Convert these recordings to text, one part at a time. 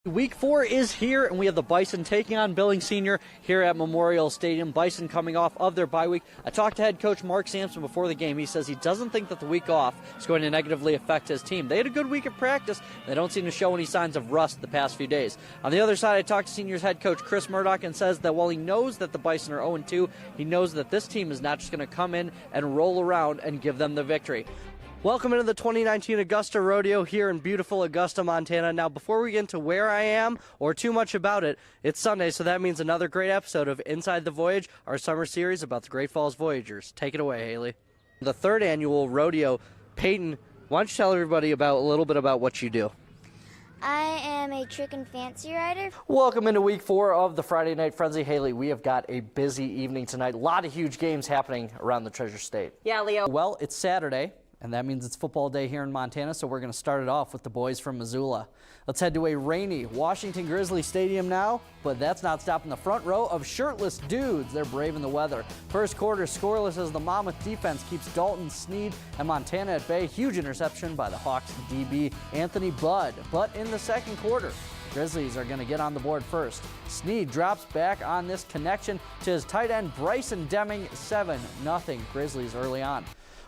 Week 4 is here, and we have the Bison taking on Billings Senior here at Memorial Stadium. Bison coming off of their bye week. I talked to head coach Mark Sampson before the game. He says he doesn't think that the week off is going to negatively affect his team. They had a good week of practice. They don't seem to show any signs of rust the past few days. On the other side, I talked to Seniors head coach Chris Murdoch and says that while he knows that the Bison are 0-2, he knows that this team is not just going to come in and roll around and give them the victory. Welcome into the 2019 Augusta Rodeo here in beautiful Augusta, Montana. Now, before we get into where I am or too much about it, it's Sunday, so that means another great episode of Inside the Voyage, our summer series about the Great Falls Voyagers. Take it away, Haley. The third annual rodeo. Peyton, why don't you tell everybody a little bit about what you do? I am a trick and fancy rider. Welcome into week 4 of the Friday Night Frenzy. Haley, we have got a busy evening tonight. A lot of huge games happening around the Treasure State. Yeah, Leo. Well, it's Saturday, and that means it's football day here in Montana, so we're going to start it off with the boys from Missoula. Let's head to a rainy Washington Grizzly Stadium now, but that's not stopping the front row of shirtless dudes. They're braving the weather. First quarter scoreless as the Monmouth defense keeps Dalton Sneed and Montana at bay. Huge interception by the Hawks DB Anthony Budd. But in the second quarter, Grizzlies are going to get on the board first. Sneed drops back on this connection to his tight end Bryson Deming. 7-0 Grizzlies early on.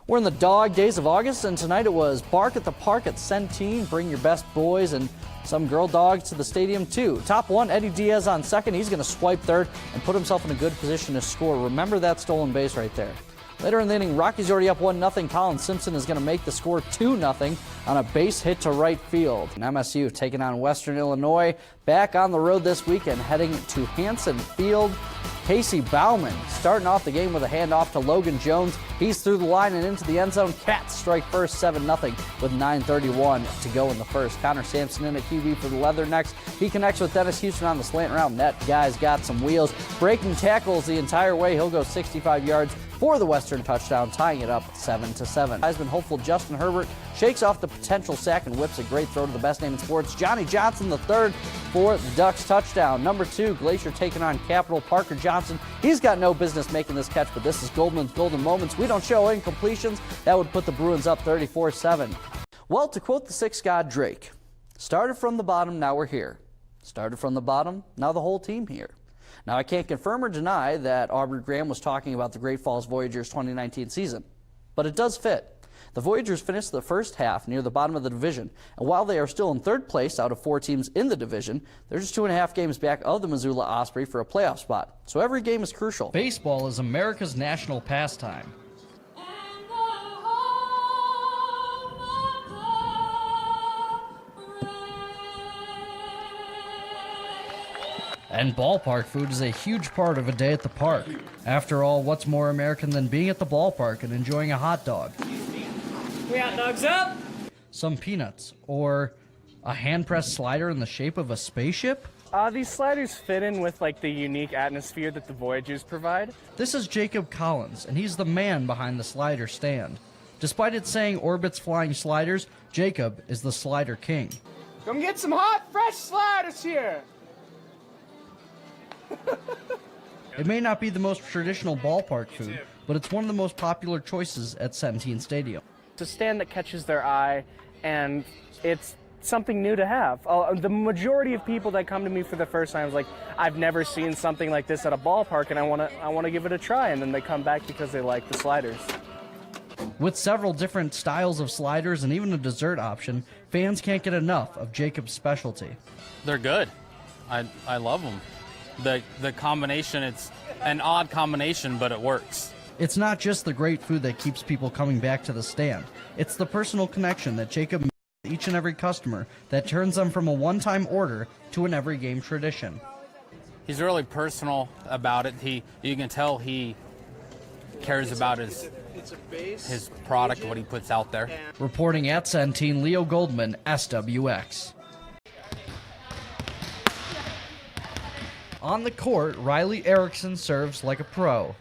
We're in the dog days of August, and tonight it was Bark at the Park at Centene. Bring your best boys and some girl dogs to the stadium, too. Top one, Eddie Diaz on second. He's going to swipe third and put himself in a good position to score. Remember that stolen base right there. Later in the inning, Rocky's already up 1-0. Colin Simpson is going to make the score 2-0 on a base hit to right field. And MSU taking on Western Illinois. Back on the road this weekend, heading to Hanson Field. Casey Bauman starting off the game with a handoff to Logan Jones. He's through the line and into the end zone. Cats strike first, 7-0 with 9:31 to go in the first. Connor Sampson in at QB for the Leathernecks. He connects with Dennis Houston on the slant route. That guy's got some wheels. Breaking tackles the entire way. He'll go 65 yards for the Western touchdown, tying it up 7-7. Heisman hopeful Justin Herbert shakes off the potential sack and whips a great throw to the best name in sports, Johnny Johnson III, for the Ducks touchdown. Number 2, Glacier taking on Capital. Parker Johnson, he's got no business making this catch, but this is Goldman's golden moments. We don't show incompletions. That would put the Bruins up 34-7. Well, to quote the Six God Drake, started from the bottom, now we're here. Started from the bottom, now the whole team here. Now, I can't confirm or deny that Aubrey Graham was talking about the Great Falls Voyagers 2019 season, but it does fit. The Voyagers finished the first half near the bottom of the division, and while they are still in third place out of 4 teams in the division, they're just 2.5 games back of the Missoula Osprey for a playoff spot. So every game is crucial. Baseball is America's national pastime. And ballpark food is a huge part of a day at the park. After all, what's more American than being at the ballpark and enjoying a hot dog? 3 hot dogs up! Some peanuts, or a hand-pressed slider in the shape of a spaceship? These sliders fit in with like the unique atmosphere that the Voyagers provide. This is Jacob Collins, and he's the man behind the slider stand. Despite it saying Orbit's Flying Sliders, Jacob is the slider king. Come get some hot, fresh sliders here! It may not be the most traditional ballpark food, but it's one of the most popular choices at Centene Stadium. It's a stand that catches their eye, and it's something new to have. The majority of people that come to me for the first time is like, I've never seen something like this at a ballpark, and I want to give it a try, and then they come back because they like the sliders. With several different styles of sliders and even a dessert option, fans can't get enough of Jacob's specialty. They're good. I love them. The combination, it's an odd combination, but it works. It's not just the great food that keeps people coming back to the stand. It's the personal connection that Jacob makes with each and every customer that turns them from a one-time order to an every game tradition. He's really personal about it. You can tell he cares about his product, what he puts out there. Reporting at Centene, Leo Goldman, SWX. On the court, Riley Erickson serves like a pro.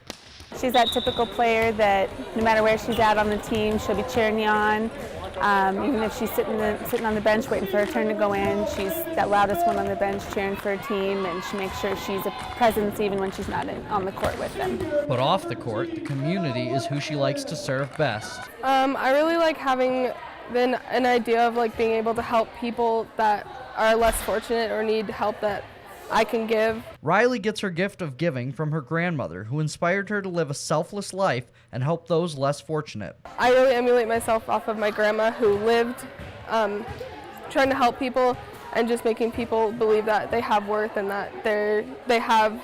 She's that typical player that no matter where she's at on the team, she'll be cheering you on. Even if she's sitting on the bench waiting for her turn to go in, she's that loudest one on the bench cheering for her team, and she makes sure she's a presence even when she's not on the court with them. But off the court, the community is who she likes to serve best. I really like having than an idea of like being able to help people that are less fortunate or need help that I can give. Riley gets her gift of giving from her grandmother, who inspired her to live a selfless life and help those less fortunate. I really emulate myself off of my grandma, who lived trying to help people and just making people believe that they have worth and that they have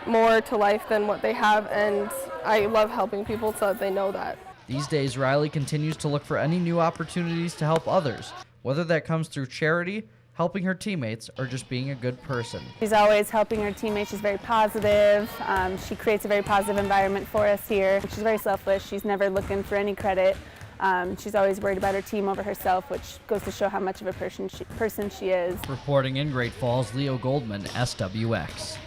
more to life than what they have, and I love helping people so that they know that. These days, Riley continues to look for any new opportunities to help others, whether that comes through charity, helping her teammates, or just being a good person. She's always helping her teammates. She's very positive. She creates a very positive environment for us here. She's very selfless. She's never looking for any credit. She's always worried about her team over herself, which goes to show how much of a person she is. Reporting in Great Falls, Leo Goldman, SWX.